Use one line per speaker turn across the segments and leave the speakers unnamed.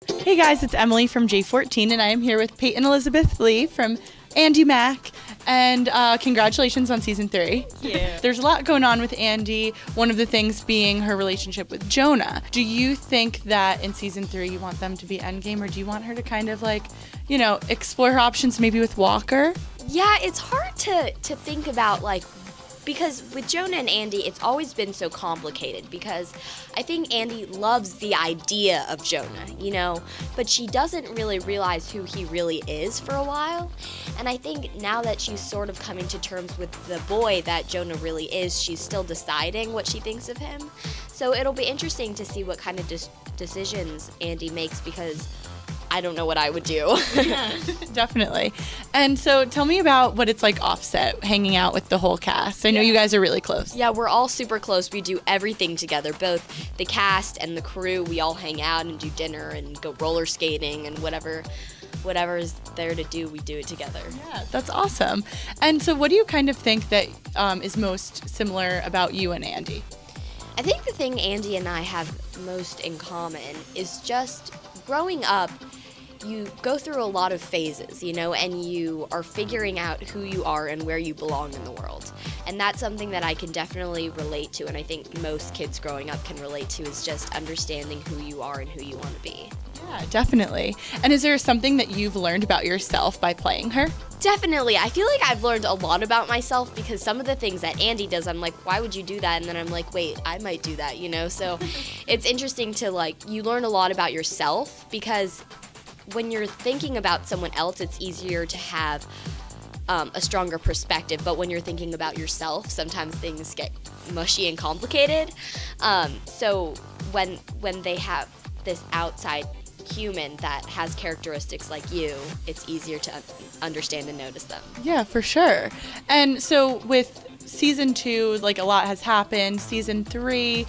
Hey guys, it's Emily from J14, and I am here with Peyton Elizabeth Lee from Andi Mack. And congratulations on season 3.
Yeah.
There's a lot going on with Andi, one of the things being her relationship with Jonah. Do you think that in season 3 you want them to be endgame, or do you want her to kind of explore her options maybe with Walker?
Yeah, it's hard to think about, because with Jonah and Andi, it's always been so complicated because I think Andi loves the idea of Jonah, but she doesn't really realize who he really is for a while. And I think now that she's sort of coming to terms with the boy that Jonah really is, she's still deciding what she thinks of him. So it'll be interesting to see what kind of decisions Andi makes, because I don't know what I would do.
Yeah, definitely. And so tell me about what it's like offset, hanging out with the whole cast. I know you guys are really close.
Yeah, we're all super close. We do everything together, both the cast and the crew. We all hang out and do dinner and go roller skating and whatever is there to do, we do it together.
Yeah, that's awesome. And so what do you kind of think that is most similar about you and Andi?
I think the thing Andi and I have most in common is just growing up, you go through a lot of phases, and you are figuring out who you are and where you belong in the world. And that's something that I can definitely relate to, and I think most kids growing up can relate to, is just understanding who you are and who you want to be.
Yeah, definitely. And is there something that you've learned about yourself by playing her?
Definitely. I feel like I've learned a lot about myself, because some of the things that Andi does, I'm like, why would you do that? And then I'm like, wait, I might do that, So it's interesting to, you learn a lot about yourself, because when you're thinking about someone else, it's easier to have a stronger perspective. But when you're thinking about yourself, sometimes things get mushy and complicated. So when they have this outside human that has characteristics like you, it's easier to understand and notice them.
Yeah, for sure. And so with season 2, a lot has happened. Season 3,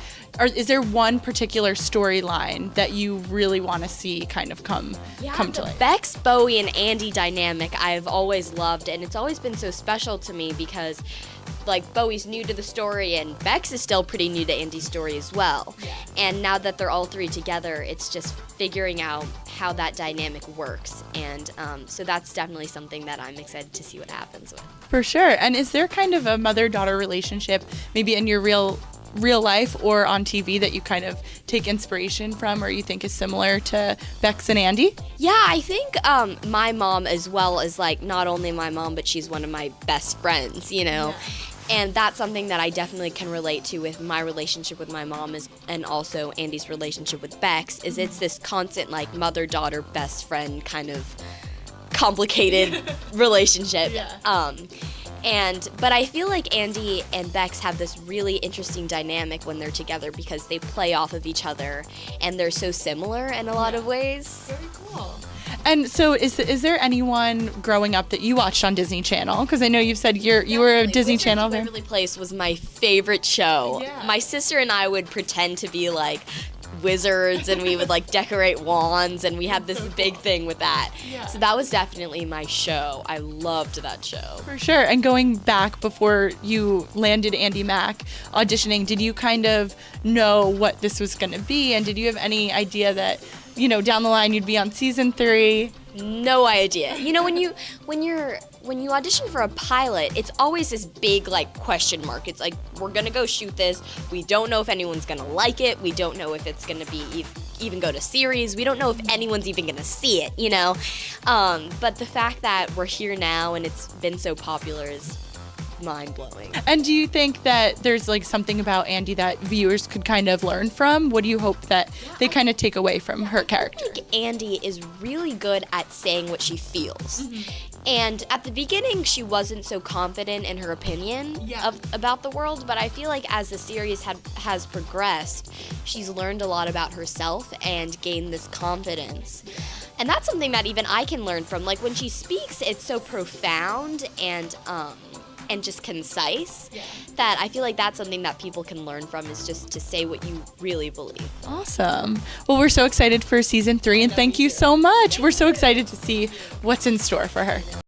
is there one particular storyline that you really want to see kind of come to life?
Bex, Bowie, and Andi dynamic I've always loved, and it's always been so special to me because Bowie's new to the story and Bex is still pretty new to Andi's story as well. Yeah. And now that they're all three together, it's just figuring out how that dynamic works. And so that's definitely something that I'm excited to see what happens with.
For sure. And is there kind of a mother-daughter relationship maybe in your real life or on TV that you kind of take inspiration from, or you think is similar to Bex and Andi?
Yeah, I think my mom, as well as not only my mom, but she's one of my best friends, Yeah. And that's something that I definitely can relate to with my relationship with my mom, and also Andi's relationship with Bex, is it's this constant mother-daughter best friend kind of complicated relationship.
Yeah.
But I feel like Andi and Bex have this really interesting dynamic when they're together, because they play off of each other and they're so similar in a lot of ways.
Very cool. And so is there anyone growing up that you watched on Disney Channel? Because I know you've said you were a Disney Channel fan.
Waverly Place was my favorite show.
Yeah.
My sister and I would pretend to be wizards, and we would decorate wands, and we had this big thing with that.
Yeah.
So that was definitely my show. I loved that show.
For sure. And going back before you landed Andi Mack auditioning, did you kind of know what this was going to be? And did you have any idea that, down the line you'd be on season 3?
No idea. When you audition for a pilot, it's always this big question mark. It's we're gonna go shoot this. We don't know if anyone's gonna like it. We don't know if it's gonna be even go to series. We don't know if anyone's even gonna see it. But the fact that we're here now and it's been so popular is mind-blowing.
And do you think that there's something about Andi that viewers could kind of learn from? What do you hope that they kind of take away from her character?
I think Andi is really good at saying what she feels. Mm-hmm. And at the beginning, she wasn't so confident in her opinion about the world, but I feel as the series has progressed, she's learned a lot about herself and gained this confidence. And that's something that even I can learn from. When she speaks, it's so profound and just concise, that I feel that's something that people can learn from, is just to say what you really believe.
Awesome. Well, we're so excited for season 3, and thank you so much. We're so excited to see what's in store for her.